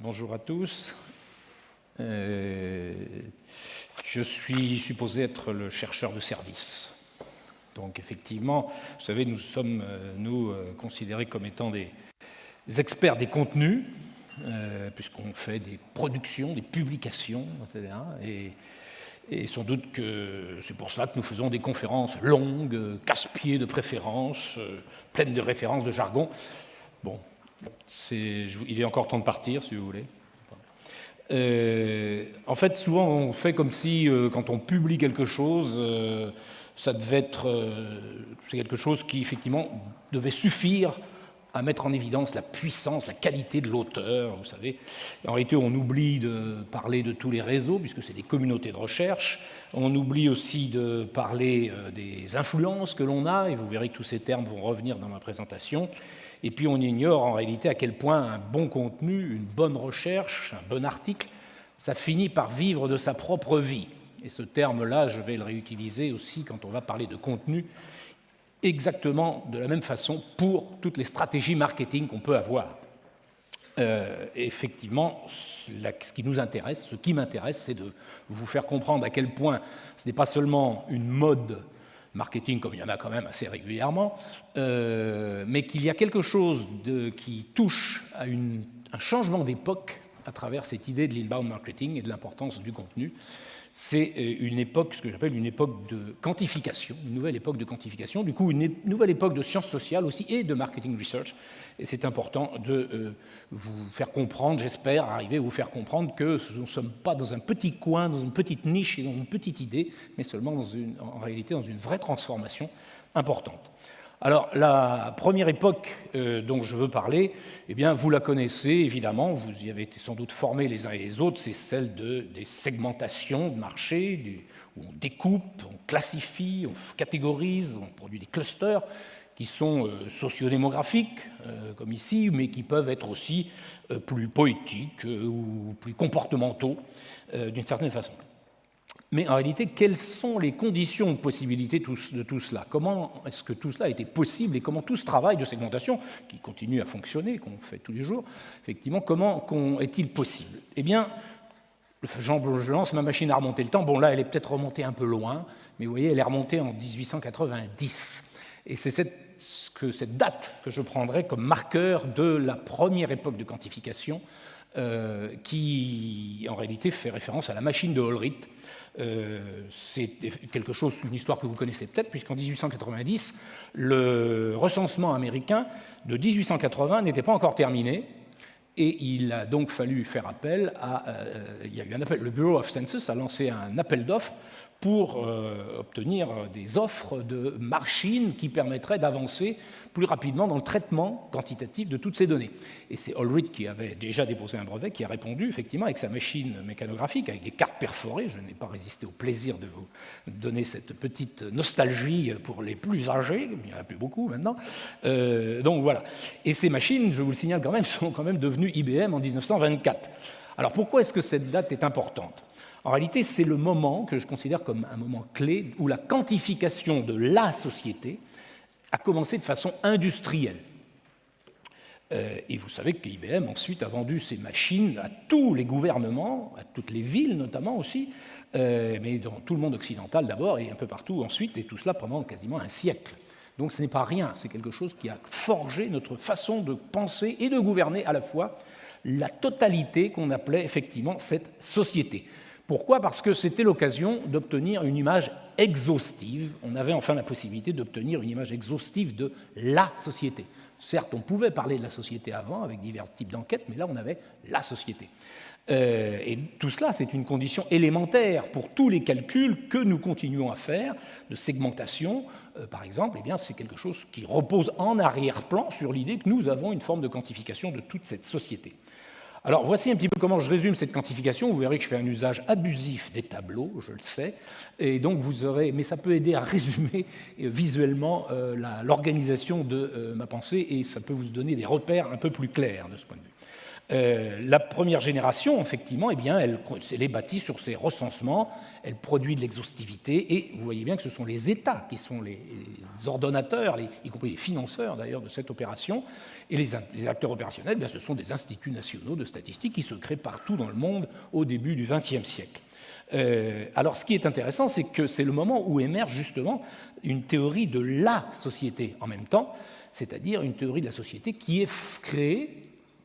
Bonjour à tous. Je suis supposé être le chercheur de service. Donc effectivement, vous savez, nous sommes considérés comme étant des experts des contenus, puisqu'on fait des productions, des publications, etc. Et sans doute que c'est pour cela que nous faisons des conférences longues, casse-pieds de préférence, pleines de références, de jargon. Bon, il est encore temps de partir, si vous voulez. En fait, souvent, on fait comme si, quand on publie quelque chose, ça devait être c'est quelque chose qui, effectivement, devait suffire à mettre en évidence la puissance, la qualité de l'auteur, vous savez. En réalité, on oublie de parler de tous les réseaux, puisque c'est des communautés de recherche. On oublie aussi de parler des influences que l'on a, et vous verrez que tous ces termes vont revenir dans ma présentation. Et puis on ignore en réalité à quel point un bon contenu, une bonne recherche, un bon article, ça finit par vivre de sa propre vie. Et ce terme-là, je vais le réutiliser aussi quand on va parler de contenu, exactement de la même façon pour toutes les stratégies marketing qu'on peut avoir. Effectivement, ce qui m'intéresse, c'est de vous faire comprendre à quel point ce n'est pas seulement une mode marketing, comme il y en a quand même assez régulièrement, mais qu'il y a quelque chose qui touche à un changement d'époque à travers cette idée de l'inbound marketing et de l'importance du contenu. C'est une époque, ce que j'appelle une époque de quantification, une nouvelle époque de quantification, du coup une nouvelle époque de sciences sociales aussi et de marketing research. Et c'est important de vous faire comprendre, j'espère arriver à vous faire comprendre que nous ne sommes pas dans un petit coin, dans une petite niche et dans une petite idée, mais seulement en réalité dans une vraie transformation importante. Alors, la première époque dont je veux parler, eh bien, vous la connaissez évidemment, vous y avez été sans doute formés les uns et les autres, c'est celle des segmentations de marché, où on découpe, on classifie, on catégorise, on produit des clusters qui sont sociodémographiques, comme ici, mais qui peuvent être aussi plus poétiques ou plus comportementaux, d'une certaine façon. Mais en réalité, quelles sont les conditions de possibilité de tout cela? Comment est-ce que tout cela a été possible et comment tout ce travail de segmentation, qui continue à fonctionner, qu'on fait tous les jours, effectivement, comment est-il possible? Eh bien, je lance ma machine à remonter le temps. Bon, là, elle est peut-être remontée un peu loin, mais vous voyez, elle est remontée en 1890. Et c'est cette date que je prendrai comme marqueur de la première époque de quantification, qui, en réalité, fait référence à la machine de Hollerith. C'est quelque chose, une histoire que vous connaissez peut-être, puisqu'en 1890, le recensement américain de 1880 n'était pas encore terminé, et il a donc fallu faire appel il y a eu un appel, le Bureau of Census a lancé un appel d'offres pour obtenir des offres de machines qui permettraient d'avancer plus rapidement dans le traitement quantitatif de toutes ces données. Et c'est Hollerith qui avait déjà déposé un brevet, qui a répondu effectivement avec sa machine mécanographique, avec des cartes perforées. Je n'ai pas résisté au plaisir de vous donner cette petite nostalgie pour les plus âgés, il n'y en a plus beaucoup maintenant. Donc voilà. Et ces machines, je vous le signale quand même, sont quand même devenues IBM en 1924. Alors pourquoi est-ce que cette date est importante ? En réalité, c'est le moment que je considère comme un moment clé où la quantification de la société a commencé de façon industrielle. Et vous savez que IBM ensuite a vendu ces machines à tous les gouvernements, à toutes les villes notamment aussi, mais dans tout le monde occidental d'abord et un peu partout ensuite, et tout cela pendant quasiment un siècle. Donc ce n'est pas rien, c'est quelque chose qui a forgé notre façon de penser et de gouverner à la fois la totalité qu'on appelait effectivement cette société. Pourquoi ? Parce que c'était l'occasion d'obtenir une image exhaustive. On avait enfin la possibilité d'obtenir une image exhaustive de la société. Certes, on pouvait parler de la société avant avec divers types d'enquêtes, mais là, on avait la société. Et tout cela, c'est une condition élémentaire pour tous les calculs que nous continuons à faire de segmentation. Par exemple, eh bien, c'est quelque chose qui repose en arrière-plan sur l'idée que nous avons une forme de quantification de toute cette société. Alors, voici un petit peu comment je résume cette quantification. Vous verrez que je fais un usage abusif des tableaux, je le sais, et donc vous aurez, mais ça peut aider à résumer visuellement l'organisation de ma pensée, et ça peut vous donner des repères un peu plus clairs de ce point de vue. La première génération, effectivement, eh bien, elle est bâtie sur ces recensements, elle produit de l'exhaustivité, et vous voyez bien que ce sont les États qui sont les ordonnateurs, y compris les financeurs d'ailleurs de cette opération, et les acteurs opérationnels, eh bien, ce sont des instituts nationaux de statistiques qui se créent partout dans le monde au début du XXe siècle. Alors, ce qui est intéressant, c'est que c'est le moment où émerge justement une théorie de la société en même temps, c'est-à-dire une théorie de la société qui est créée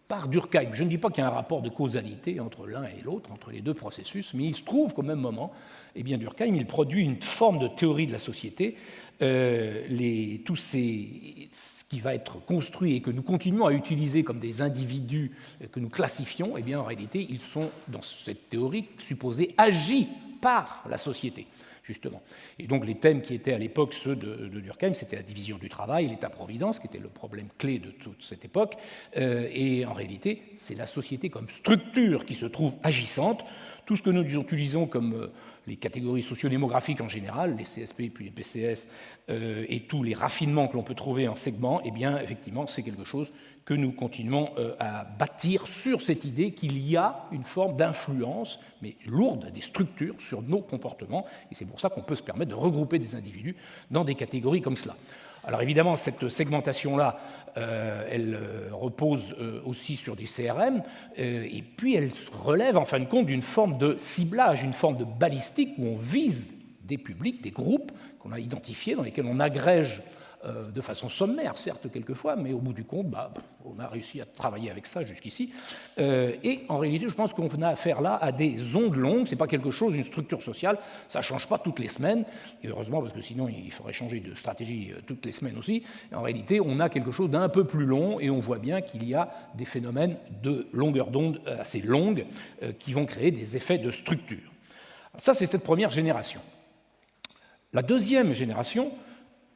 par Durkheim. Je ne dis pas qu'il y a un rapport de causalité entre l'un et l'autre, entre les deux processus, mais il se trouve qu'au même moment, eh bien, Durkheim il produit une forme de théorie de la société. Tout ce qui va être construit et que nous continuons à utiliser comme des individus que nous classifions, eh bien, en réalité, ils sont, dans cette théorie, supposés agis par la société, justement. Et donc les thèmes qui étaient à l'époque ceux de Durkheim, c'était la division du travail, l'État-providence, qui était le problème clé de toute cette époque, et en réalité, c'est la société comme structure qui se trouve agissante. Tout ce que nous utilisons comme les catégories sociodémographiques en général, les CSP puis les PCS, et tous les raffinements que l'on peut trouver en segments, eh bien, effectivement, c'est quelque chose que nous continuons à bâtir sur cette idée qu'il y a une forme d'influence, mais lourde, des structures sur nos comportements, et c'est pour ça qu'on peut se permettre de regrouper des individus dans des catégories comme cela. Alors évidemment, cette segmentation-là, elle repose aussi sur des CRM, et puis elle relève en fin de compte d'une forme de ciblage, une forme de balistique où on vise des publics, des groupes qu'on a identifiés, dans lesquels on agrège de façon sommaire, certes, quelquefois, mais au bout du compte, on a réussi à travailler avec ça jusqu'ici. Et en réalité, je pense qu'on a affaire là à des ondes longues, ce n'est pas quelque chose, une structure sociale, ça ne change pas toutes les semaines, et heureusement, parce que sinon, il faudrait changer de stratégie toutes les semaines aussi. Et en réalité, on a quelque chose d'un peu plus long, et on voit bien qu'il y a des phénomènes de longueur d'onde assez longues qui vont créer des effets de structure. Alors ça, c'est cette première génération. La deuxième génération,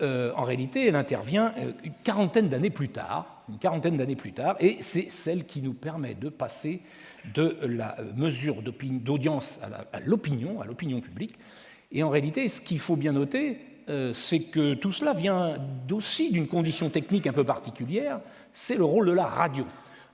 en réalité, elle intervient une quarantaine d'années plus tard, et c'est celle qui nous permet de passer de la mesure d'audience à l'opinion publique. Et en réalité, ce qu'il faut bien noter, c'est que tout cela vient aussi d'une condition technique un peu particulière, c'est le rôle de la radio.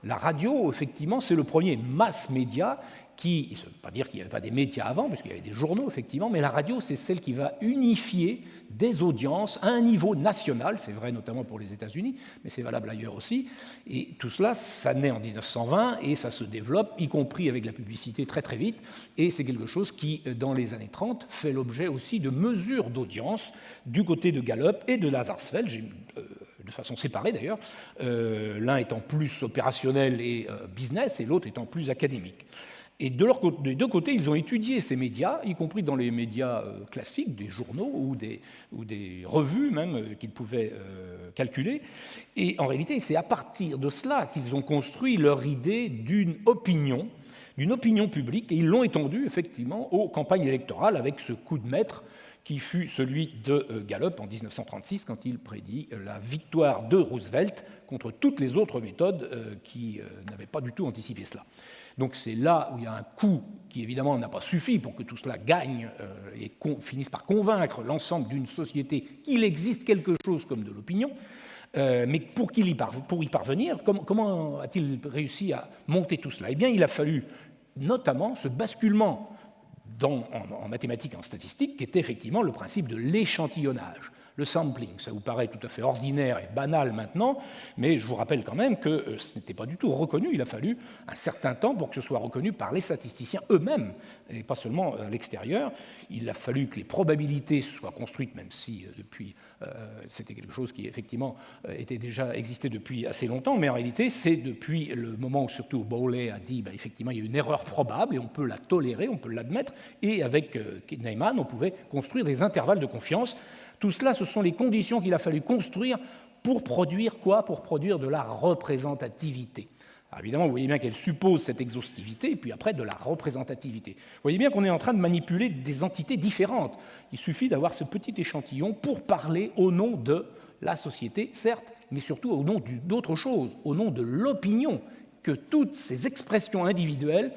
La radio, effectivement, c'est le premier mass média qui, ça ne veut pas dire qu'il n'y avait pas des médias avant, puisqu'il y avait des journaux, effectivement, mais la radio, c'est celle qui va unifier des audiences à un niveau national, c'est vrai notamment pour les États-Unis, mais c'est valable ailleurs aussi, et tout cela, ça naît en 1920, et ça se développe, y compris avec la publicité très très vite, et c'est quelque chose qui, dans les années 30, fait l'objet aussi de mesures d'audience du côté de Gallup et de Lazarsfeld, de façon séparée d'ailleurs, l'un étant plus opérationnel et business, et l'autre étant plus académique. Et des deux côtés, ils ont étudié ces médias, y compris dans les médias classiques, des journaux ou des revues même qu'ils pouvaient calculer. Et en réalité, c'est à partir de cela qu'ils ont construit leur idée d'une opinion publique, et ils l'ont étendue effectivement aux campagnes électorales avec ce coup de maître qui fut celui de Gallup en 1936, quand il prédit la victoire de Roosevelt contre toutes les autres méthodes qui n'avaient pas du tout anticipé cela. Donc c'est là où il y a un coup qui évidemment n'a pas suffi pour que tout cela gagne et finisse par convaincre l'ensemble d'une société qu'il existe quelque chose comme de l'opinion, mais pour y parvenir, comment a-t-il réussi à monter tout cela? Eh bien, il a fallu notamment ce basculement en mathématiques et en statistiques, qui était effectivement le principe de l'échantillonnage, le sampling. Ça vous paraît tout à fait ordinaire et banal maintenant, mais je vous rappelle quand même que ce n'était pas du tout reconnu. Il a fallu un certain temps pour que ce soit reconnu par les statisticiens eux-mêmes, et pas seulement à l'extérieur. Il a fallu que les probabilités soient construites, même si depuis c'était quelque chose qui effectivement était déjà existé depuis assez longtemps, mais en réalité c'est depuis le moment où surtout Bowley a dit effectivement il y a une erreur probable et on peut la tolérer, on peut l'admettre, et avec Neyman on pouvait construire des intervalles de confiance. Tout cela, ce sont les conditions qu'il a fallu construire pour produire quoi? Pour produire de la représentativité. Alors évidemment, vous voyez bien qu'elle suppose cette exhaustivité, et puis après de la représentativité. Vous voyez bien qu'on est en train de manipuler des entités différentes. Il suffit d'avoir ce petit échantillon pour parler au nom de la société, certes, mais surtout au nom d'autre chose, au nom de l'opinion que toutes ces expressions individuelles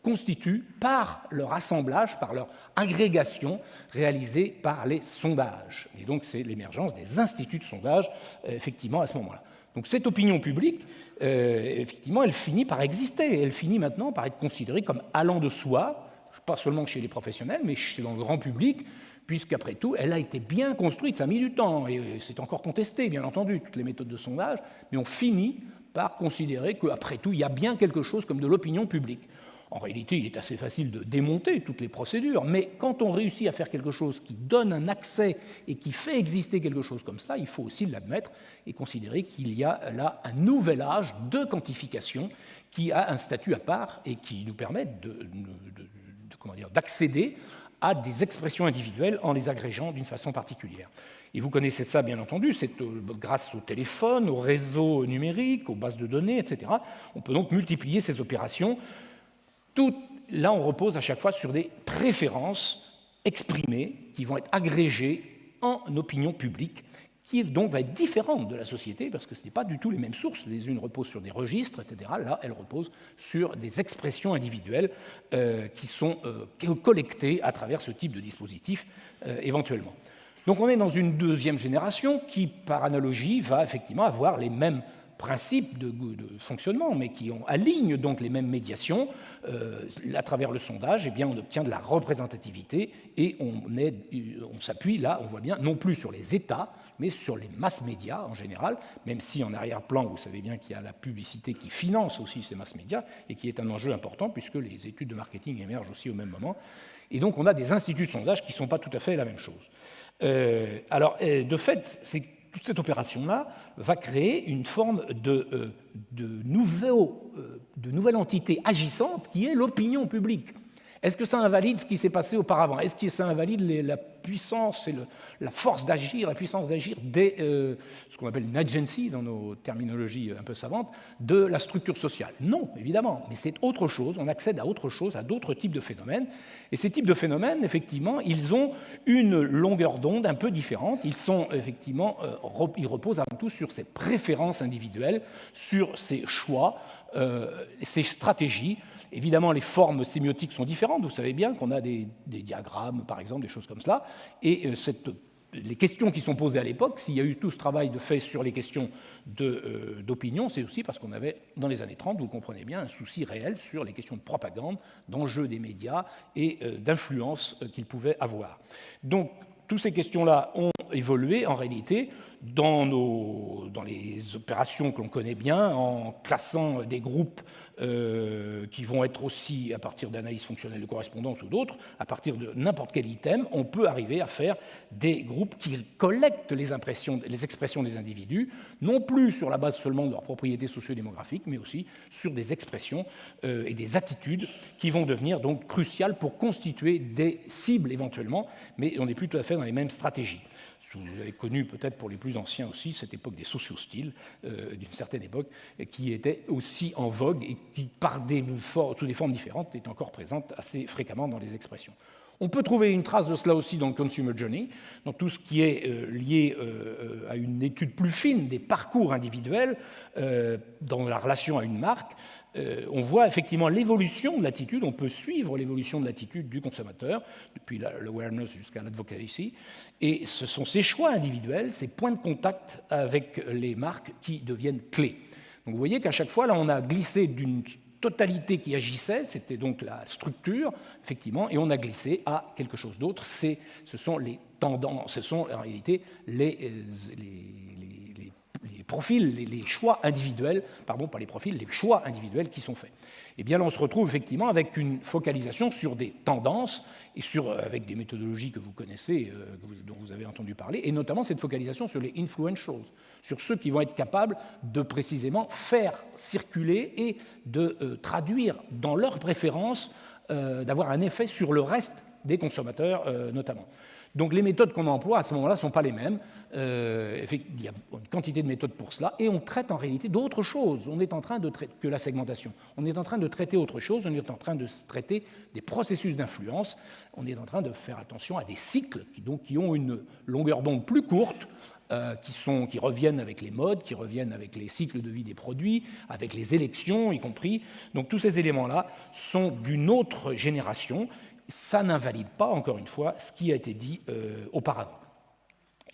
constituent par leur assemblage, par leur agrégation réalisée par les sondages. Et donc c'est l'émergence des instituts de sondage, effectivement, à ce moment-là. Donc cette opinion publique, effectivement, elle finit par exister, elle finit maintenant par être considérée comme allant de soi, pas seulement chez les professionnels, mais dans le grand public, puisqu'après tout, elle a été bien construite, ça a mis du temps, et c'est encore contesté, bien entendu, toutes les méthodes de sondage, mais on finit par considérer qu'après tout, il y a bien quelque chose comme de l'opinion publique. En réalité, il est assez facile de démonter toutes les procédures, mais quand on réussit à faire quelque chose qui donne un accès et qui fait exister quelque chose comme ça, il faut aussi l'admettre et considérer qu'il y a là un nouvel âge de quantification qui a un statut à part et qui nous permet d'accéder à des expressions individuelles en les agrégeant d'une façon particulière. Et vous connaissez ça, bien entendu, c'est grâce au téléphone, aux réseaux numériques, aux bases de données, etc. On peut donc multiplier ces opérations. Là, on repose à chaque fois sur des préférences exprimées qui vont être agrégées en opinion publique, qui donc va être différente de la société, parce que ce n'est pas du tout les mêmes sources. Les unes reposent sur des registres, etc. Là, elles reposent sur des expressions individuelles qui sont collectées à travers ce type de dispositif éventuellement. Donc on est dans une deuxième génération qui, par analogie, va effectivement avoir les mêmes principes de fonctionnement, mais qui alignent donc les mêmes médiations. À travers le sondage, eh bien, on obtient de la représentativité et on s'appuie là, on voit bien, non plus sur les États, mais sur les masses médias en général, même si en arrière-plan, vous savez bien qu'il y a la publicité qui finance aussi ces masses médias et qui est un enjeu important puisque les études de marketing émergent aussi au même moment. Et donc, on a des instituts de sondage qui ne sont pas tout à fait la même chose. De fait, toute cette opération-là va créer une forme de nouvelle entité agissante qui est l'opinion publique. Est-ce que ça invalide ce qui s'est passé auparavant? Est-ce que ça invalide la puissance et la force d'agir, la puissance d'agir ce qu'on appelle une agency dans nos terminologies un peu savantes, de la structure sociale? Non, évidemment, mais c'est autre chose, on accède à autre chose, à d'autres types de phénomènes. Et ces types de phénomènes, effectivement, ils ont une longueur d'onde un peu différente. Ils reposent avant tout sur ces préférences individuelles, sur ces choix, ces stratégies. Évidemment, les formes sémiotiques sont différentes. Vous savez bien qu'on a des diagrammes, par exemple, des choses comme cela. Et les questions qui sont posées à l'époque, s'il y a eu tout ce travail de fait sur les questions d'opinion, c'est aussi parce qu'on avait, dans les années 30, vous comprenez bien, un souci réel sur les questions de propagande, d'enjeux des médias et d'influence qu'ils pouvaient avoir. Donc, toutes ces questions-là ont évolué, en réalité, dans les opérations que l'on connaît bien, en classant des groupes qui vont être aussi, à partir d'analyses fonctionnelles de correspondance ou d'autres, à partir de n'importe quel item, on peut arriver à faire des groupes qui collectent les expressions des individus, non plus sur la base seulement de leurs propriétés sociodémographiques, mais aussi sur des expressions et des attitudes qui vont devenir donc cruciales pour constituer des cibles éventuellement, mais on n'est plus tout à fait dans les mêmes stratégies. Vous avez connu peut-être pour les plus anciens aussi cette époque des sociostyles d'une certaine époque qui était aussi en vogue et qui, sous des formes différentes, est encore présente assez fréquemment dans les expressions. On peut trouver une trace de cela aussi dans le Consumer Journey, dans tout ce qui est lié à une étude plus fine des parcours individuels dans la relation à une marque. On voit effectivement l'évolution de l'attitude, on peut suivre l'évolution de l'attitude du consommateur, depuis l'awareness jusqu'à l'advocacy, et ce sont ces choix individuels, ces points de contact avec les marques qui deviennent clés. Donc vous voyez qu'à chaque fois, là, on a glissé d'une totalité qui agissait, c'était donc la structure, effectivement, et on a glissé à quelque chose d'autre, ce sont les tendances, ce sont en réalité les profils, les choix individuels, pardon, pas les profils, les choix individuels qui sont faits. Et bien là, on se retrouve effectivement avec une focalisation sur des tendances et avec des méthodologies que vous connaissez, dont vous avez entendu parler, et notamment cette focalisation sur les influentials, sur ceux qui vont être capables de précisément faire circuler et de traduire dans leurs préférences, d'avoir un effet sur le reste des consommateurs notamment. Donc les méthodes qu'on emploie à ce moment-là ne sont pas les mêmes. Il y a une quantité de méthodes pour cela, et on traite en réalité d'autres choses. On est en train de traiter que la segmentation. On est en train de traiter autre chose. On est en train de traiter des processus d'influence. On est en train de faire attention à des cycles qui ont une longueur d'onde plus courte, qui reviennent avec les modes, qui reviennent avec les cycles de vie des produits, avec les élections y compris. Donc tous ces éléments-là sont d'une autre génération. Ça n'invalide pas, encore une fois, ce qui a été dit auparavant.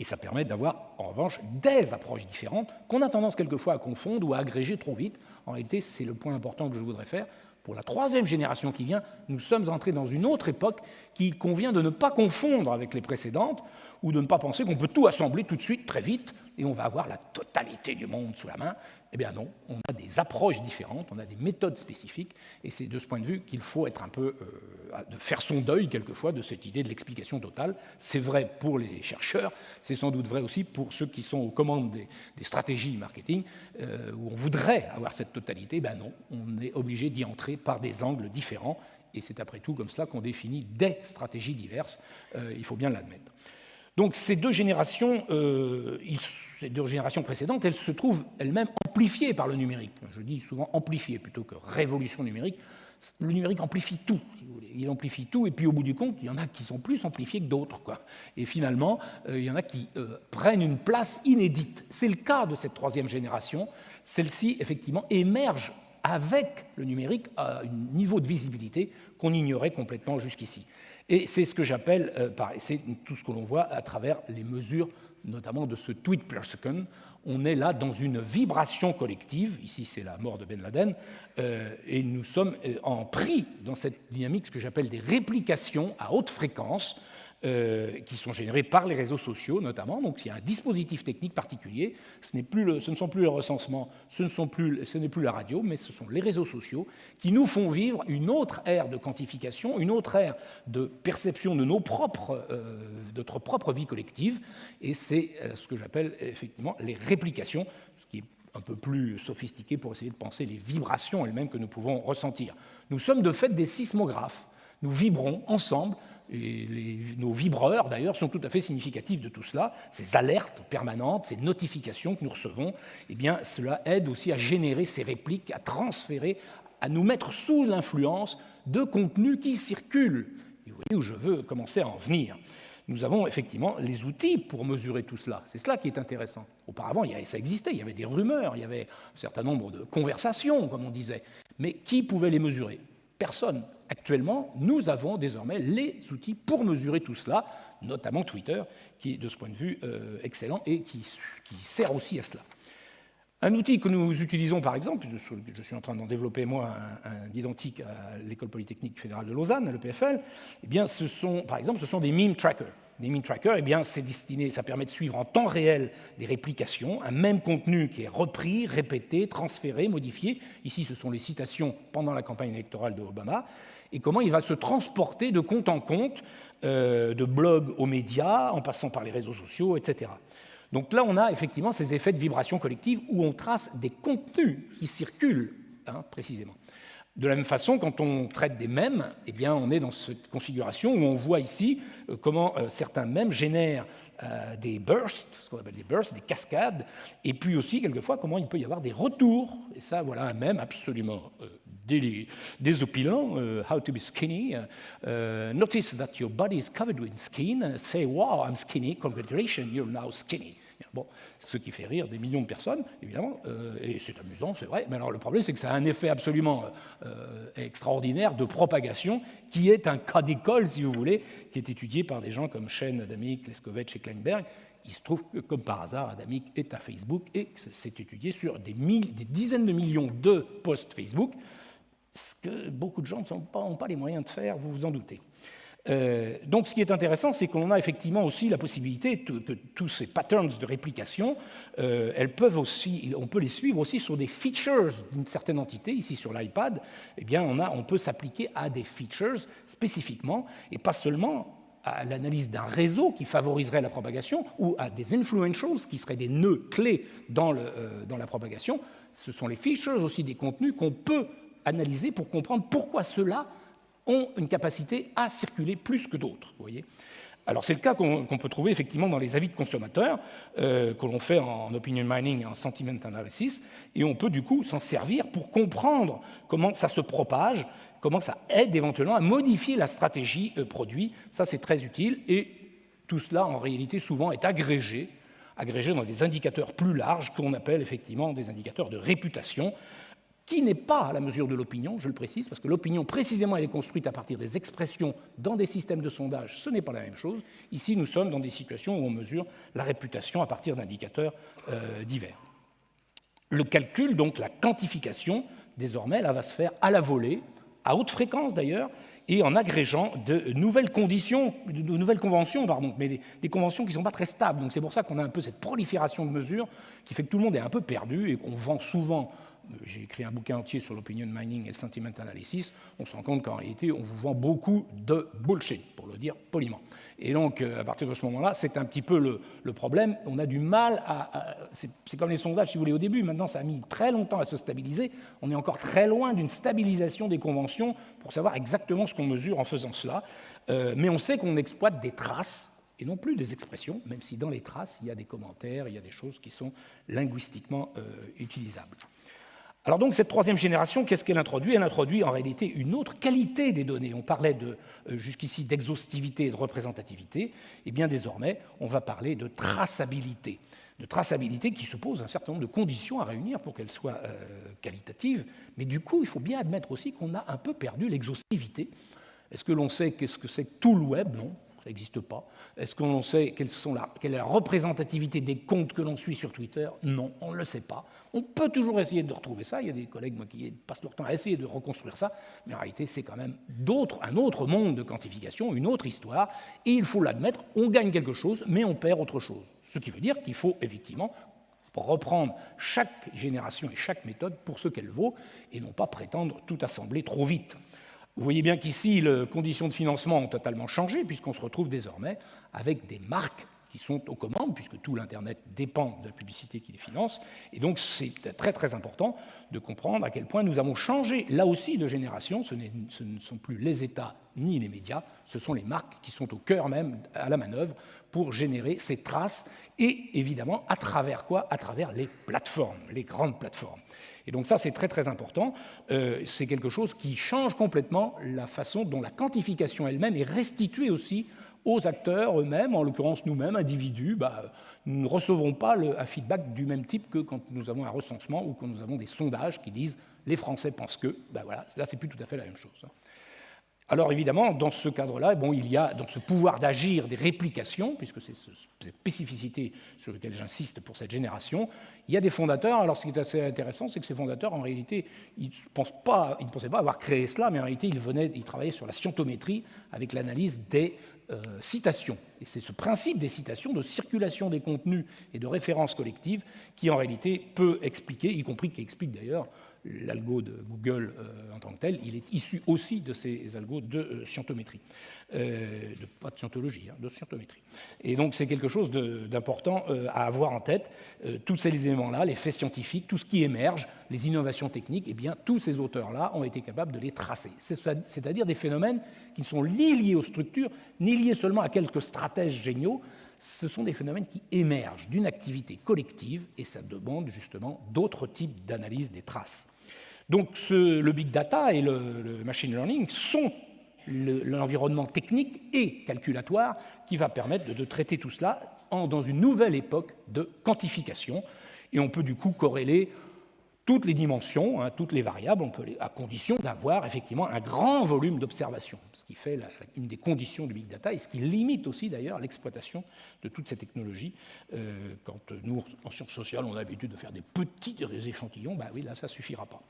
Et ça permet d'avoir, en revanche, des approches différentes qu'on a tendance quelquefois à confondre ou à agréger trop vite. En réalité, c'est le point important que je voudrais faire. Pour la troisième génération qui vient, nous sommes entrés dans une autre époque qu'il convient de ne pas confondre avec les précédentes ou de ne pas penser qu'on peut tout assembler tout de suite, très vite, et on va avoir la totalité du monde sous la main. Eh bien non, on a des approches différentes, on a des méthodes spécifiques, et c'est de ce point de vue qu'il faut être un peu, de faire son deuil quelquefois de cette idée de l'explication totale. C'est vrai pour les chercheurs, c'est sans doute vrai aussi pour ceux qui sont aux commandes des stratégies marketing, où on voudrait avoir cette totalité. Ben non, on est obligé d'y entrer par des angles différents, et c'est après tout comme cela qu'on définit des stratégies diverses, il faut bien l'admettre. Donc ces deux générations précédentes, elles se trouvent elles-mêmes amplifiées par le numérique. Je dis souvent amplifiées plutôt que révolution numérique. Le numérique amplifie tout, si vous voulez. Il amplifie tout, et puis au bout du compte, il y en a qui sont plus amplifiés que d'autres, quoi. Et finalement, il y en a qui prennent une place inédite. C'est le cas de cette troisième génération. Celle-ci, effectivement, émerge avec le numérique à un niveau de visibilité qu'on ignorait complètement jusqu'ici. Et c'est ce que j'appelle, c'est tout ce que l'on voit à travers les mesures, notamment de ce tweet per second. On est là dans une vibration collective, ici c'est la mort de Ben Laden, et nous sommes pris dans cette dynamique, ce que j'appelle des réplications à haute fréquence, qui sont générées par les réseaux sociaux notamment. Donc il y a un dispositif technique particulier, ce ne sont plus le recensement, ce n'est plus la radio, mais ce sont les réseaux sociaux qui nous font vivre une autre ère de quantification, une autre ère de perception de notre propre vie collective, et c'est ce que j'appelle effectivement les réplications, ce qui est un peu plus sophistiqué pour essayer de penser les vibrations elles-mêmes que nous pouvons ressentir. Nous sommes de fait des sismographes, nous vibrons ensemble. Et nos vibreurs, d'ailleurs, sont tout à fait significatifs de tout cela. Ces alertes permanentes, ces notifications que nous recevons, eh bien, cela aide aussi à générer ces répliques, à transférer, à nous mettre sous l'influence de contenus qui circulent. Et vous voyez où je veux commencer à en venir. Nous avons effectivement les outils pour mesurer tout cela. C'est cela qui est intéressant. Auparavant, ça existait, il y avait des rumeurs, il y avait un certain nombre de conversations, comme on disait. Mais qui pouvait les mesurer ? Personne. Actuellement, nous avons désormais les outils pour mesurer tout cela, notamment Twitter, qui est de ce point de vue excellent et qui sert aussi à cela. Un outil que nous utilisons, par exemple, je suis en train d'en développer moi un identique à l'École polytechnique fédérale de Lausanne, à l'EPFL, eh bien, ce sont des meme trackers. Des meme trackers, eh bien, ça permet de suivre en temps réel des réplications, un même contenu qui est repris, répété, transféré, modifié. Ici, ce sont les citations pendant la campagne électorale de Obama, et comment il va se transporter de compte en compte, de blog aux médias, en passant par les réseaux sociaux, etc. Donc là, on a effectivement ces effets de vibration collective où on trace des contenus qui circulent, précisément. De la même façon, quand on traite des mèmes, eh bien, on est dans cette configuration où on voit ici comment certains mèmes génèrent des bursts, ce qu'on appelle des bursts, des cascades, et puis aussi, quelquefois, comment il peut y avoir des retours. Et ça, voilà un mème absolument désopilant. How to be skinny. Notice that your body is covered with skin. Say, wow, I'm skinny. Congratulations, you're now skinny. Bon, ce qui fait rire des millions de personnes, évidemment, et c'est amusant, c'est vrai, mais alors le problème, c'est que ça a un effet absolument extraordinaire de propagation, qui est un cas d'école, si vous voulez, qui est étudié par des gens comme Shen, Adamik, Leskovec et Kleinberg. Il se trouve que, comme par hasard, Adamik est à Facebook, et c'est étudié sur des dizaines de millions de posts Facebook, ce que beaucoup de gens n'ont pas les moyens de faire, vous vous en doutez. Donc ce qui est intéressant, c'est qu'on a effectivement aussi la possibilité que tous ces patterns de réplication, on peut les suivre aussi sur des features d'une certaine entité. Ici sur l'iPad, eh bien, on peut s'appliquer à des features spécifiquement, et pas seulement à l'analyse d'un réseau qui favoriserait la propagation, ou à des influentials, qui seraient des nœuds clés dans la propagation. Ce sont les features aussi des contenus qu'on peut analyser pour comprendre pourquoi ceux-là ont une capacité à circuler plus que d'autres. Vous voyez ? Alors c'est le cas qu'on peut trouver effectivement dans les avis de consommateurs que l'on fait en opinion mining et en sentiment analysis, et on peut du coup s'en servir pour comprendre comment ça se propage, comment ça aide éventuellement à modifier la stratégie produit. Ça c'est très utile, et tout cela en réalité souvent est agrégé dans des indicateurs plus larges qu'on appelle effectivement des indicateurs de réputation, qui n'est pas à la mesure de l'opinion, je le précise, parce que l'opinion, précisément, elle est construite à partir des expressions dans des systèmes de sondage, ce n'est pas la même chose. Ici, nous sommes dans des situations où on mesure la réputation à partir d'indicateurs divers. Le calcul, donc la quantification, désormais, là, va se faire à la volée, à haute fréquence d'ailleurs, et en agrégeant de nouvelles conditions, de nouvelles conventions, pardon, mais des conventions qui ne sont pas très stables. Donc c'est pour ça qu'on a un peu cette prolifération de mesures qui fait que tout le monde est un peu perdu et qu'on vend souvent. J'ai écrit un bouquin entier sur l'opinion mining et le sentiment analysis. On se rend compte qu'en réalité, on vous vend beaucoup de bullshit, pour le dire poliment. Et donc, à partir de ce moment-là, c'est un petit peu le problème. On a du mal à c'est comme les sondages, si vous voulez, au début. Maintenant, ça a mis très longtemps à se stabiliser. On est encore très loin d'une stabilisation des conventions pour savoir exactement ce qu'on mesure en faisant cela. Mais on sait qu'on exploite des traces et non plus des expressions, même si dans les traces, il y a des commentaires, il y a des choses qui sont linguistiquement utilisables. Alors donc, cette troisième génération, qu'est-ce qu'elle introduit? Elle introduit en réalité une autre qualité des données. On parlait jusqu'ici d'exhaustivité et de représentativité. Et bien désormais, on va parler de traçabilité. De traçabilité qui suppose un certain nombre de conditions à réunir pour qu'elle soit qualitative. Mais du coup, il faut bien admettre aussi qu'on a un peu perdu l'exhaustivité. Est-ce que l'on sait qu'est-ce que c'est que tout le web? Non. Ça n'existe pas. Est-ce qu'on sait quelle est la représentativité des comptes que l'on suit sur Twitter? Non, on ne le sait pas. On peut toujours essayer de retrouver ça. Il y a des collègues qui passent leur temps à essayer de reconstruire ça, mais en réalité, c'est quand même un autre monde de quantification, une autre histoire, et il faut l'admettre, on gagne quelque chose, mais on perd autre chose. Ce qui veut dire qu'il faut effectivement reprendre chaque génération et chaque méthode pour ce qu'elle vaut, et non pas prétendre tout assembler trop vite. Vous voyez bien qu'ici, les conditions de financement ont totalement changé, puisqu'on se retrouve désormais avec des marques qui sont aux commandes, puisque tout l'Internet dépend de la publicité qui les finance. Et donc, c'est très, très important de comprendre à quel point nous avons changé, là aussi, de génération. Ce ne sont plus les États ni les médias, ce sont les marques qui sont au cœur même, à la manœuvre, pour générer ces traces. Et évidemment, à travers quoi? À travers les plateformes, les grandes plateformes. Et donc ça, c'est très très important. C'est quelque chose qui change complètement la façon dont la quantification elle-même est restituée aussi aux acteurs eux-mêmes, en l'occurrence nous-mêmes, individus. Nous ne recevrons pas un feedback du même type que quand nous avons un recensement ou quand nous avons des sondages qui disent « les Français pensent que ». Voilà, là, c'est plus tout à fait la même chose. Alors évidemment, dans ce cadre-là, il y a dans ce pouvoir d'agir des réplications, puisque c'est cette spécificité sur laquelle j'insiste pour cette génération, il y a des fondateurs. Alors ce qui est assez intéressant, c'est que ces fondateurs, en réalité, ils ne pensaient pas avoir créé cela, mais en réalité, ils travaillaient sur la scientométrie avec l'analyse des citations. Et c'est ce principe des citations, de circulation des contenus et de références collectives qui, en réalité, peut expliquer, y compris qui explique d'ailleurs l'algo de Google en tant que tel, il est issu aussi de ces algos de scientométrie, pas de scientologie, de scientométrie. Et donc c'est quelque chose d'important à avoir en tête. Tous ces éléments-là, les faits scientifiques, tout ce qui émerge, les innovations techniques, eh bien tous ces auteurs-là ont été capables de les tracer. C'est-à-dire des phénomènes qui ne sont ni liés aux structures, ni liés seulement à quelques stratèges géniaux. Ce sont des phénomènes qui émergent d'une activité collective et ça demande justement d'autres types d'analyse des traces. Donc le big data et le machine learning sont l'environnement technique et calculatoire qui va permettre de traiter tout cela dans une nouvelle époque de quantification. Et on peut du coup corréler toutes les dimensions, toutes les variables, à condition d'avoir effectivement un grand volume d'observations, ce qui fait une des conditions du big data et ce qui limite aussi d'ailleurs l'exploitation de toutes ces technologies. Quand nous, en sciences sociales, on a l'habitude de faire des petits échantillons, oui, là, ça ne suffira pas.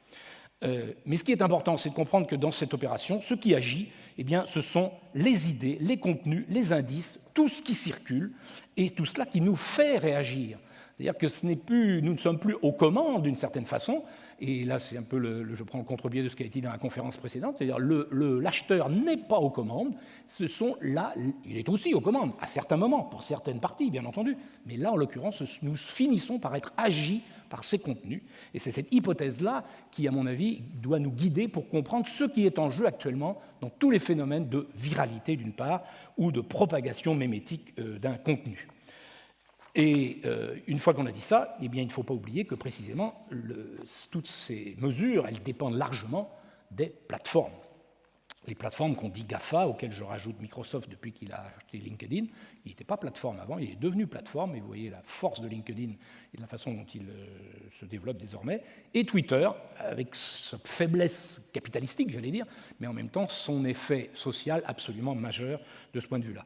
Mais ce qui est important, c'est de comprendre que dans cette opération, ce qui agit, eh bien, ce sont les idées, les contenus, les indices, tout ce qui circule, et tout cela qui nous fait réagir. C'est-à-dire que nous ne sommes plus aux commandes d'une certaine façon, et là c'est un peu je prends le contre-pied de ce qui a été dit dans la conférence précédente, c'est-à-dire l'acheteur n'est pas aux commandes, il est aussi aux commandes, à certains moments, pour certaines parties bien entendu, mais là en l'occurrence nous finissons par être agis par ces contenus, et c'est cette hypothèse-là qui, à mon avis, doit nous guider pour comprendre ce qui est en jeu actuellement dans tous les phénomènes de viralité d'une part, ou de propagation mémétique d'un contenu. Et une fois qu'on a dit ça, eh bien, il ne faut pas oublier que précisément, toutes ces mesures, elles dépendent largement des plateformes. Les plateformes qu'on dit GAFA, auxquelles je rajoute Microsoft depuis qu'il a acheté LinkedIn, il n'était pas plateforme avant, il est devenu plateforme, et vous voyez la force de LinkedIn et de la façon dont il se développe désormais, et Twitter, avec sa faiblesse capitalistique, j'allais dire, mais en même temps son effet social absolument majeur de ce point de vue-là.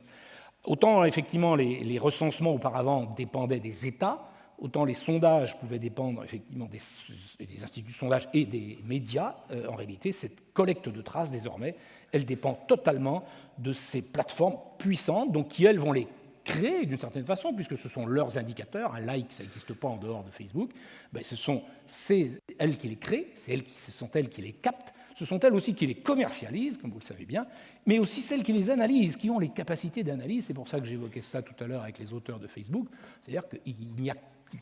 Autant, effectivement, les recensements auparavant dépendaient des États, autant les sondages pouvaient dépendre effectivement des instituts de sondage et des médias. En réalité, cette collecte de traces, désormais, elle dépend totalement de ces plateformes puissantes, donc qui, elles, vont les créer d'une certaine façon, puisque ce sont leurs indicateurs. Un like, ça n'existe pas en dehors de Facebook. Ben, ce sont elles qui les créent, ce sont elles qui les captent, ce sont elles aussi qui les commercialisent, comme vous le savez bien, mais aussi celles qui les analysent, qui ont les capacités d'analyse. C'est pour ça que j'évoquais ça tout à l'heure avec les auteurs de Facebook. C'est-à-dire qu'il n'y a,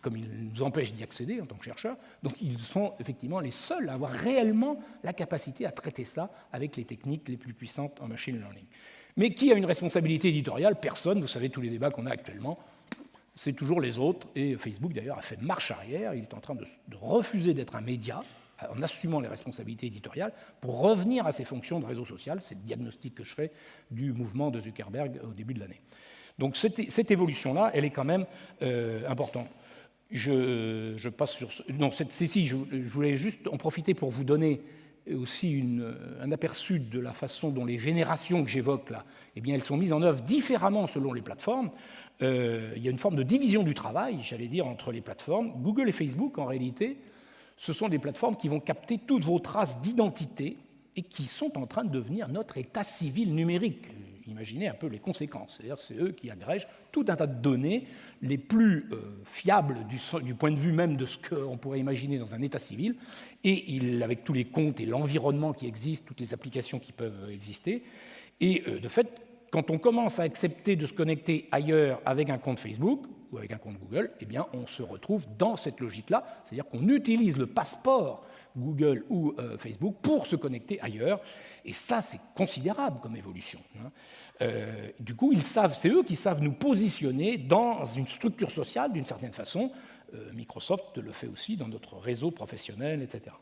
comme ils nous empêchent d'y accéder en tant que chercheurs, donc ils sont effectivement les seuls à avoir réellement la capacité à traiter ça avec les techniques les plus puissantes en machine learning. Mais qui a une responsabilité éditoriale? Personne. Vous savez, tous les débats qu'on a actuellement, c'est toujours les autres. Et Facebook, d'ailleurs, a fait marche arrière. Il est en train de refuser d'être un média, en assumant les responsabilités éditoriales, pour revenir à ses fonctions de réseau social. C'est le diagnostic que je fais du mouvement de Zuckerberg au début de l'année. Donc cette évolution-là, elle est quand même importante. Je passe sur... Non, je voulais juste en profiter pour vous donner aussi un aperçu de la façon dont les générations que j'évoque là, eh bien, elles sont mises en œuvre différemment selon les plateformes. Il y a une forme de division du travail, j'allais dire, entre les plateformes. Google et Facebook, en réalité, ce sont des plateformes qui vont capter toutes vos traces d'identité et qui sont en train de devenir notre état civil numérique. Imaginez un peu les conséquences. C'est-à-dire c'est eux qui agrègent tout un tas de données les plus fiables du point de vue même de ce qu'on pourrait imaginer dans un état civil, et avec tous les comptes et l'environnement qui existent, toutes les applications qui peuvent exister. Et de fait, quand on commence à accepter de se connecter ailleurs avec un compte Facebook ou avec un compte Google, eh bien, on se retrouve dans cette logique-là, c'est-à-dire qu'on utilise le passeport Google ou Facebook pour se connecter ailleurs. Et ça, c'est considérable comme évolution. Du coup, c'est eux qui savent nous positionner dans une structure sociale d'une certaine façon. Microsoft le fait aussi dans notre réseau professionnel, etc.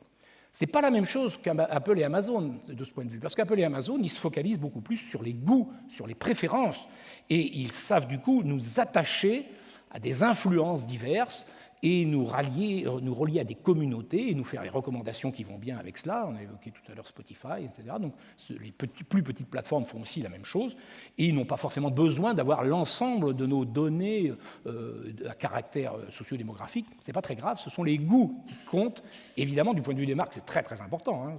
Ce n'est pas la même chose qu'Apple et Amazon de ce point de vue, parce qu'Apple et Amazon, ils se focalisent beaucoup plus sur les goûts, sur les préférences, et ils savent du coup nous attacher à des influences diverses et nous relier à des communautés et nous faire les recommandations qui vont bien avec cela. On a évoqué tout à l'heure Spotify, etc. Donc les plus petites plateformes font aussi la même chose et ils n'ont pas forcément besoin d'avoir l'ensemble de nos données à caractère sociodémographique. Ce n'est pas très grave, ce sont les goûts qui comptent. Évidemment, du point de vue des marques, c'est très très important.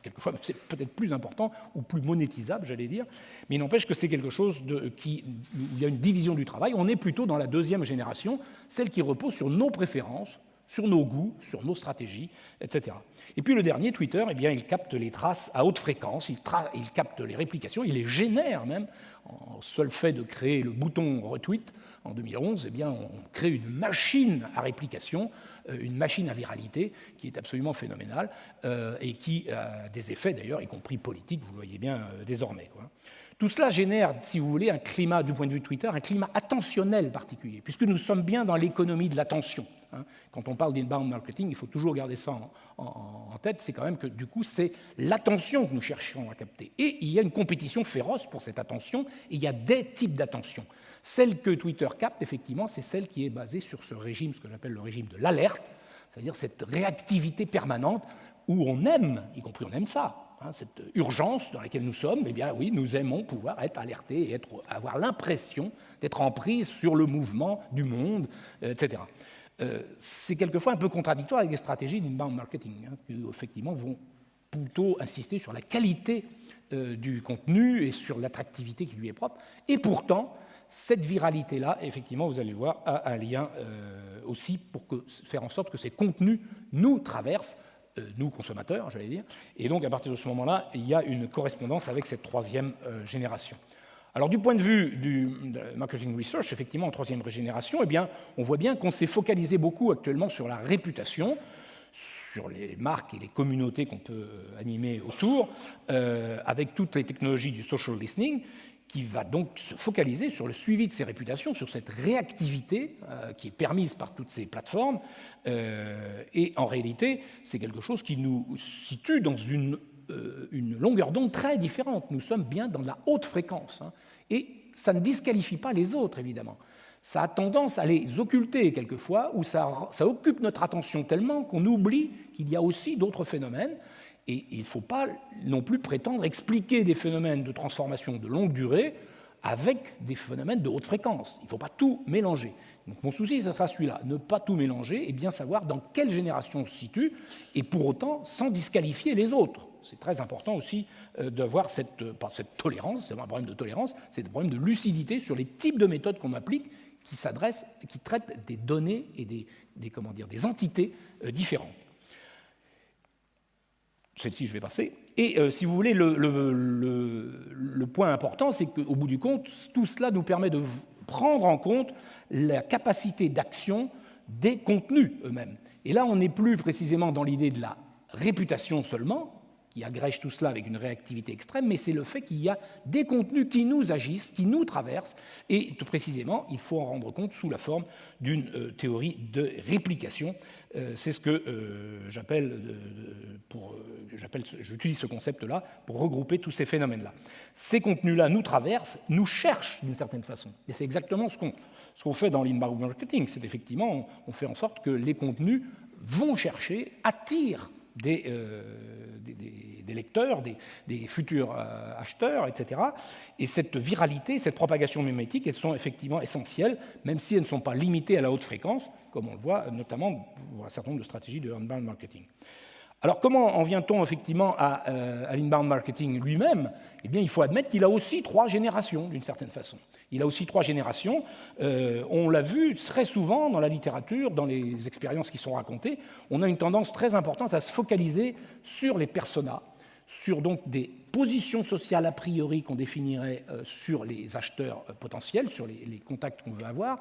Quelquefois, c'est peut-être plus important ou plus monétisable, j'allais dire. Mais il n'empêche que c'est quelque chose où il y a une division du travail. On est plutôt dans la deuxième génération, celle qui repose sur nos préférences, sur nos goûts, sur nos stratégies, etc. Et puis le dernier, Twitter, eh bien, il capte les traces à haute fréquence, il capte les réplications, il les génère même. En seul fait de créer le bouton retweet en 2011, eh bien, on crée une machine à réplication, une machine à viralité qui est absolument phénoménale et qui a des effets d'ailleurs, y compris politiques, vous le voyez bien désormais, quoi. Tout cela génère, si vous voulez, un climat, du point de vue de Twitter, un climat attentionnel particulier, puisque nous sommes bien dans l'économie de l'attention. Quand on parle d'inbound marketing, il faut toujours garder ça en tête, c'est quand même que du coup, c'est l'attention que nous cherchons à capter. Et il y a une compétition féroce pour cette attention, et il y a des types d'attention. Celle que Twitter capte, effectivement, c'est celle qui est basée sur ce régime, ce que j'appelle le régime de l'alerte, c'est-à-dire cette réactivité permanente où on aime, y compris on aime ça, cette urgence dans laquelle nous sommes, eh bien oui, nous aimons pouvoir être alertés et avoir l'impression d'être en prise sur le mouvement du monde, etc. C'est quelquefois un peu contradictoire avec les stratégies d'inbound marketing, qui effectivement vont plutôt insister sur la qualité du contenu et sur l'attractivité qui lui est propre. Et pourtant, cette viralité-là, effectivement, vous allez voir, a un lien aussi pour faire en sorte que ces contenus nous traversent, nous consommateurs, j'allais dire, et donc à partir de ce moment-là, il y a une correspondance avec cette troisième génération. Alors du point de vue du marketing research, effectivement, en troisième génération, eh bien, on voit bien qu'on s'est focalisé beaucoup actuellement sur la réputation, sur les marques et les communautés qu'on peut animer autour, avec toutes les technologies du social listening, qui va donc se focaliser sur le suivi de ces réputations, sur cette réactivité qui est permise par toutes ces plateformes. Et en réalité, c'est quelque chose qui nous situe dans une une longueur d'onde très différente. Nous sommes bien dans la haute fréquence. Hein, et ça ne disqualifie pas les autres, évidemment. Ça a tendance à les occulter quelquefois, ou ça occupe notre attention tellement qu'on oublie qu'il y a aussi d'autres phénomènes. Et il ne faut pas non plus prétendre expliquer des phénomènes de transformation de longue durée avec des phénomènes de haute fréquence. Il ne faut pas tout mélanger. Donc mon souci, ce sera celui-là, ne pas tout mélanger et bien savoir dans quelle génération on se situe, et pour autant sans disqualifier les autres. C'est très important aussi d'avoir cette tolérance, c'est pas un problème de tolérance, c'est un problème de lucidité sur les types de méthodes qu'on applique qui traitent des données et des entités différentes. Celle-ci, je vais passer. Et si vous voulez, le point important, c'est qu'au bout du compte, tout cela nous permet de prendre en compte la capacité d'action des contenus eux-mêmes. Et là, on n'est plus précisément dans l'idée de la réputation seulement, qui agrège tout cela avec une réactivité extrême, mais c'est le fait qu'il y a des contenus qui nous agissent, qui nous traversent, et tout précisément, il faut en rendre compte sous la forme d'une théorie de réplication. C'est ce que j'utilise ce concept-là pour regrouper tous ces phénomènes-là. Ces contenus-là nous traversent, nous cherchent d'une certaine façon, et c'est exactement ce qu'on fait dans l'inbound marketing, c'est effectivement, on fait en sorte que les contenus vont chercher, attirent des lecteurs, des futurs acheteurs, etc. Et cette viralité, cette propagation mimétique, elles sont effectivement essentielles, même si elles ne sont pas limitées à la haute fréquence, comme on le voit notamment pour un certain nombre de stratégies de inbound marketing. Alors comment en vient-on effectivement à l'inbound marketing lui-même? Eh bien, il faut admettre qu'il a aussi trois générations, d'une certaine façon. Il a aussi trois générations. On l'a vu très souvent dans la littérature, dans les expériences qui sont racontées. On a une tendance très importante à se focaliser sur les personas, sur donc des positions sociales a priori qu'on définirait sur les acheteurs potentiels, sur les contacts qu'on veut avoir.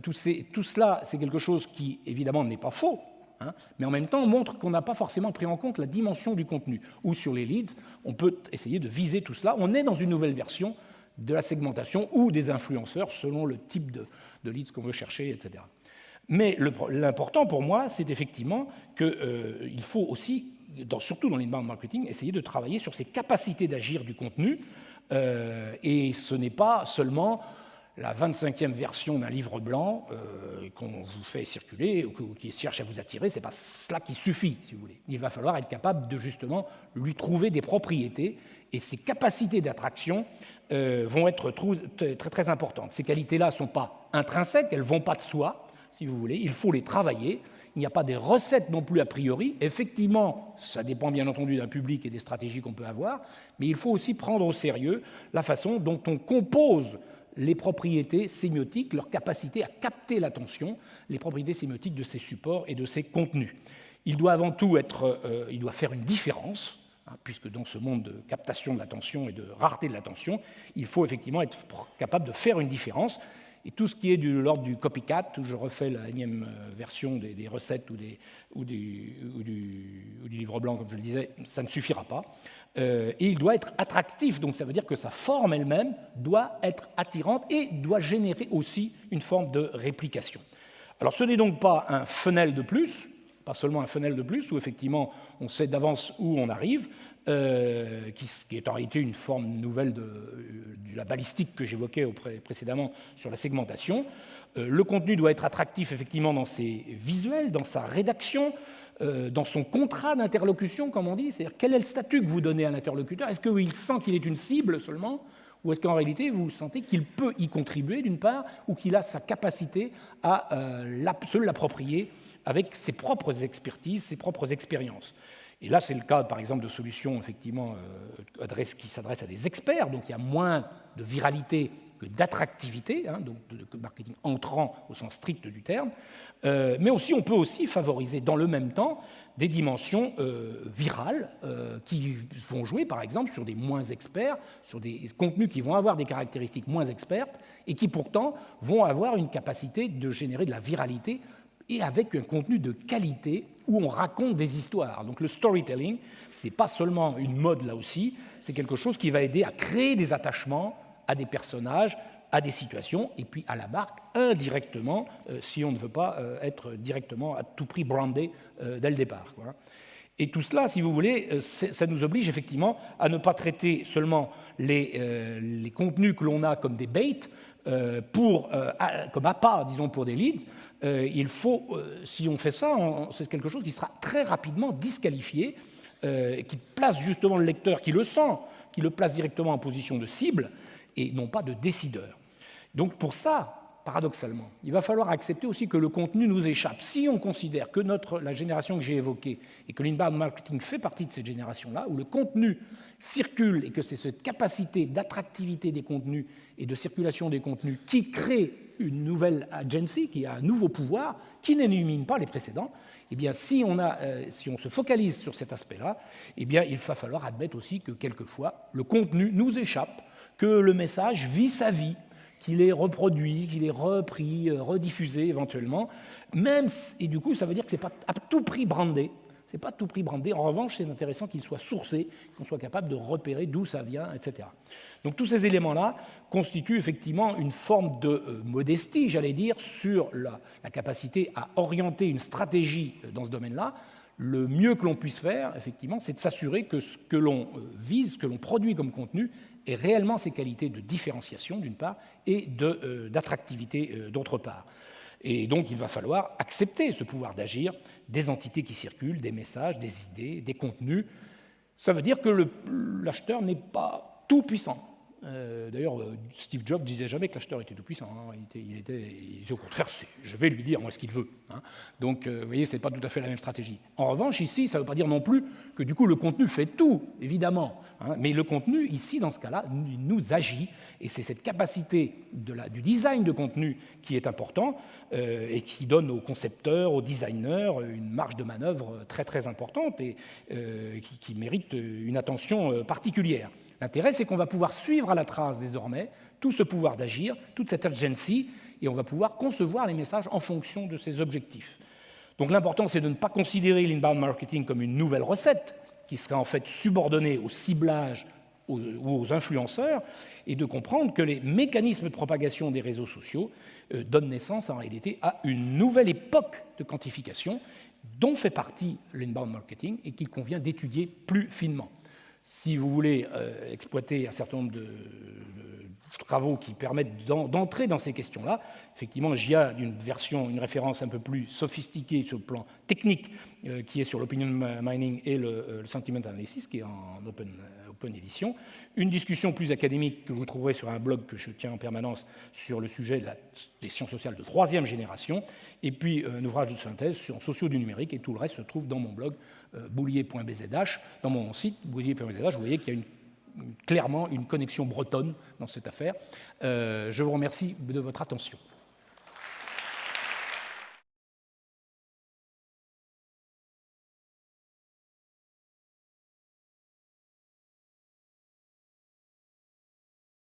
Tout cela, c'est quelque chose qui, évidemment, n'est pas faux. Hein, mais en même temps, on montre qu'on n'a pas forcément pris en compte la dimension du contenu. Ou sur les leads, on peut essayer de viser tout cela. On est dans une nouvelle version de la segmentation ou des influenceurs selon le type de leads qu'on veut chercher, etc. Mais l'important pour moi, c'est effectivement qu'il faut aussi, surtout dans l'inbound marketing, essayer de travailler sur ces capacités d'agir du contenu. Et ce n'est pas seulement la 25e version d'un livre blanc qu'on vous fait circuler ou qui cherche à vous attirer, ce n'est pas cela qui suffit, si vous voulez. Il va falloir être capable de justement lui trouver des propriétés, et ces capacités d'attraction vont être très, très importantes. Ces qualités-là ne sont pas intrinsèques, elles ne vont pas de soi, si vous voulez, il faut les travailler. Il n'y a pas des recettes non plus a priori. Effectivement, ça dépend bien entendu d'un public et des stratégies qu'on peut avoir, mais il faut aussi prendre au sérieux la façon dont on compose les propriétés sémiotiques, leur capacité à capter l'attention, les propriétés sémiotiques de ces supports et de ces contenus. Il doit avant tout il doit faire une différence, hein, puisque dans ce monde de captation de l'attention et de rareté de l'attention, il faut effectivement être capable de faire une différence. Et tout ce qui est de l'ordre du copycat, où je refais la énième version des recettes ou du livre blanc, comme je le disais, ça ne suffira pas. Et il doit être attractif, donc ça veut dire que sa forme elle-même doit être attirante et doit générer aussi une forme de réplication. Alors ce n'est donc pas un funnel de plus, pas seulement un funnel de plus, où effectivement on sait d'avance où on arrive, qui est en réalité une forme nouvelle de la balistique que j'évoquais précédemment sur la segmentation. Le contenu doit être attractif effectivement dans ses visuels, dans sa rédaction, dans son contrat d'interlocution, comme on dit, c'est-à-dire quel est le statut que vous donnez à l'interlocuteur? Est-ce qu'il sent qu'il est une cible seulement, ou est-ce qu'en réalité vous sentez qu'il peut y contribuer d'une part, ou qu'il a sa capacité à se l'approprier avec ses propres expertises, ses propres expériences? Et là, c'est le cas, par exemple, de solutions effectivement, qui s'adressent à des experts, donc il y a moins de viralité que d'attractivité, hein, donc de marketing entrant au sens strict du terme, mais aussi on peut aussi favoriser dans le même temps des dimensions virales qui vont jouer, par exemple, sur des moins experts, sur des contenus qui vont avoir des caractéristiques moins expertes et qui pourtant vont avoir une capacité de générer de la viralité et avec un contenu de qualité où on raconte des histoires. Donc le storytelling, ce n'est pas seulement une mode là aussi, c'est quelque chose qui va aider à créer des attachements à des personnages, à des situations, et puis à la marque indirectement, si on ne veut pas être directement à tout prix brandé dès le départ, quoi. Et tout cela, si vous voulez, ça nous oblige effectivement à ne pas traiter seulement les contenus que l'on a comme des baits, comme appât, disons, pour des leads. Il faut, si on fait ça, c'est quelque chose qui sera très rapidement disqualifié, qui place justement le lecteur, qui le sent, qui le place directement en position de cible, et non pas de décideur. Donc pour ça, paradoxalement, il va falloir accepter aussi que le contenu nous échappe. Si on considère que la génération que j'ai évoquée et que l'inbound marketing fait partie de cette génération-là, où le contenu circule et que c'est cette capacité d'attractivité des contenus et de circulation des contenus qui crée une nouvelle agency, qui a un nouveau pouvoir, qui n'élimine pas les précédents, eh bien, si on se focalise sur cet aspect-là, eh bien, il va falloir admettre aussi que quelquefois, le contenu nous échappe, que le message vit sa vie, qu'il est reproduit, qu'il est repris, rediffusé éventuellement, et du coup, ça veut dire que ce n'est pas à tout prix brandé. C'est pas à tout prix brandé. En revanche, c'est intéressant qu'il soit sourcé, qu'on soit capable de repérer d'où ça vient, etc. Donc tous ces éléments-là constituent effectivement une forme de modestie, j'allais dire, sur la capacité à orienter une stratégie dans ce domaine-là. Le mieux que l'on puisse faire, effectivement, c'est de s'assurer que ce que l'on vise, ce que l'on produit comme contenu, ait réellement ces qualités de différenciation, d'une part, et d'attractivité, d'autre part. Et donc, il va falloir accepter ce pouvoir d'agir des entités qui circulent, des messages, des idées, des contenus. Ça veut dire que l'acheteur n'est pas tout puissant. D'ailleurs, Steve Jobs disait jamais que l'acheteur était tout puissant. Hein. Il disait au contraire, je vais lui dire moi ce qu'il veut. Hein. Donc, vous voyez, ce n'est pas tout à fait la même stratégie. En revanche, ici, ça ne veut pas dire non plus que du coup le contenu fait tout, évidemment. Hein. Mais le contenu, ici, dans ce cas-là, nous agit. Et c'est cette capacité du design de contenu qui est important et qui donne aux concepteurs, aux designers, une marge de manœuvre très très importante et qui mérite une attention particulière. L'intérêt, c'est qu'on va pouvoir suivre à la trace désormais tout ce pouvoir d'agir, toute cette agency, et on va pouvoir concevoir les messages en fonction de ces objectifs. Donc l'important, c'est de ne pas considérer l'inbound marketing comme une nouvelle recette qui serait en fait subordonnée au ciblage ou aux influenceurs, et de comprendre que les mécanismes de propagation des réseaux sociaux donnent naissance en réalité à une nouvelle époque de quantification dont fait partie l'inbound marketing et qu'il convient d'étudier plus finement. Si vous voulez exploiter un certain nombre de travaux qui permettent d'entrer dans ces questions-là, effectivement, j'y ai une référence un peu plus sophistiquée sur le plan technique, qui est sur l'opinion mining et le sentiment analysis, qui est en open édition. Une discussion plus académique que vous trouverez sur un blog que je tiens en permanence sur le sujet des sciences sociales de troisième génération, et puis un ouvrage de synthèse sur sociaux du numérique, et tout le reste se trouve dans mon blog boulier.bzh, dans mon site boulier.bzh. Vous voyez qu'il y a clairement une connexion bretonne dans cette affaire. Je vous remercie de votre attention.